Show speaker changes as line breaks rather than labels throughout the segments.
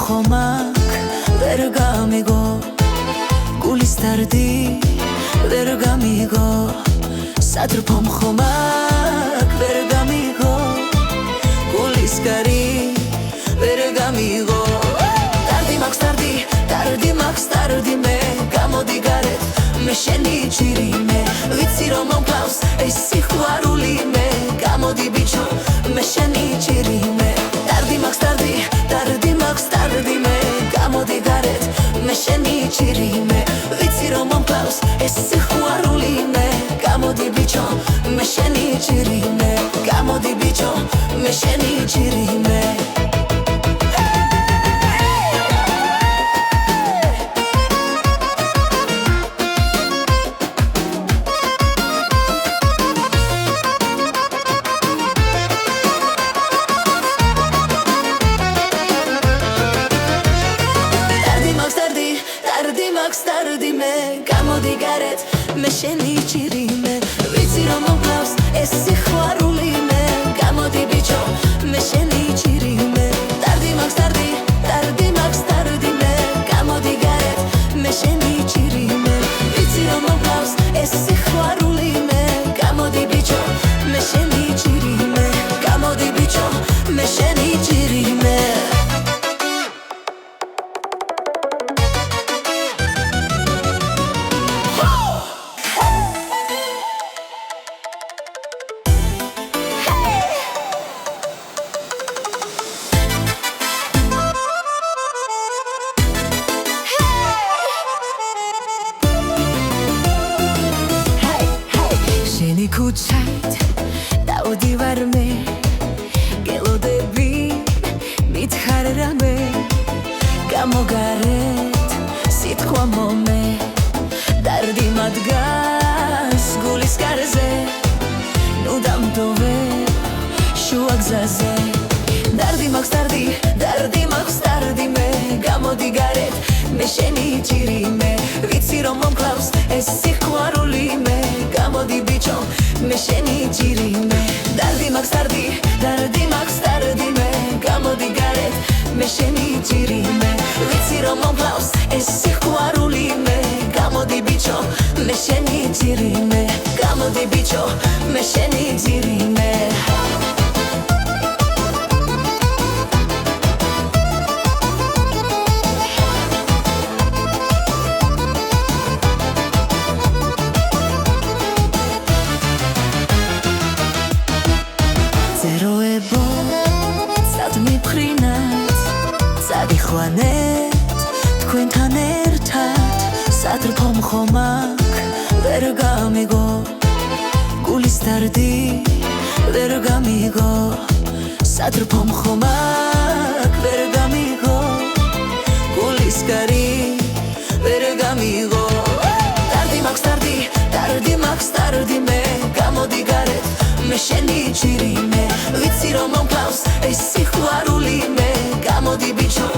ხომაკ ვერ გამიგო გულის დარდი ვერ გამიგო სატრფომ ხომაკ ვერ გამიგო გულის გარი ვერ გამიგო დარდი მაქვს დარდი მე გამოდი გარეთ მე შენი ჭირი მე ვიცი რომ მომკლავს ეს სიყვარული მე გამოდი ბიჭო მე შენი ჭირი მე დარდი მაქვს დარდი მე გამოდი გარეთ მე შენი ჭირი მე ვიცი რომ მომკლავს ეს სიყვარული მე გამოდი ბიჭო მე შენი ჭირი მე გამოდი ბიჭო მე შენი ჭირი მე დარდი მე გამოდი გარეთ მე შენი ჭირი მე ვიცი რომ მომკლავს ეს სიყვარული მე გამოდი ბიჭო მე შენი ჭირი მე დარდი მაქვს დარდი მე გამოდი გარეთ მე შენი ჭირი მე ვიცი რომ მომკლავს ეს სიყვარული მე გამოდი ბიჭო მე შენი ჭირი მე გამოდი ბიჭო მე შენი ჭირი მე ქუჩით დავდივარ მე გელოდები მითხარ რამე გამოგარეთ სიტყვა მომე დარდი მადგას გულის კარზე ნუ დამტოვე შუა გზაზე დარდი მაქვს დარდი მე გამოდი გარეთ მე შენი ჭირი მე ვიცი რომ მომკლავს ეს სიყვარული მე გამოდი ბიჭო მე შენი ჭირი მე დარდი მაქვს დარდი მე გამოდი გარეთ მე შენი ჭირი მე ვიცი რომ მომკლავს ეს სიყვარული მე გამოდი ბიჭო მე შენი ჭირი მე გამოდი ბიჭო მე შენი ჭირი მე ზეროებო წადმიფრინათ წადიხვანეთ თქვენთან ერთად სატრფომ ხომაკ ვერ გამიგო გულის დარდი ვერ გამიგო სატრფომ ხომაკ ვერ გამიგო გულის გარი ვერ გამიგო დარდი მაქვს დარდი მე გამოდი გარეთ მე შენი ჭირი მე ვიცი რომ მომკლავს ეს სიყვარული მე გამოდი ბიჭო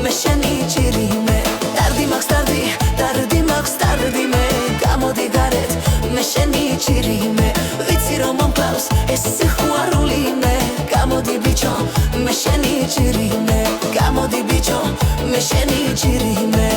მე შენი ჭირი მე დარდი მაქვს დარდი მე გამოდი გარეთ მე შენი ჭირი მე ვიცი რომ მომკლავს ეს სიყვარული მე გამოდი ბიჭო მე შენი ჭირი მე გამოდი ბიჭო მე შენი ჭირი მე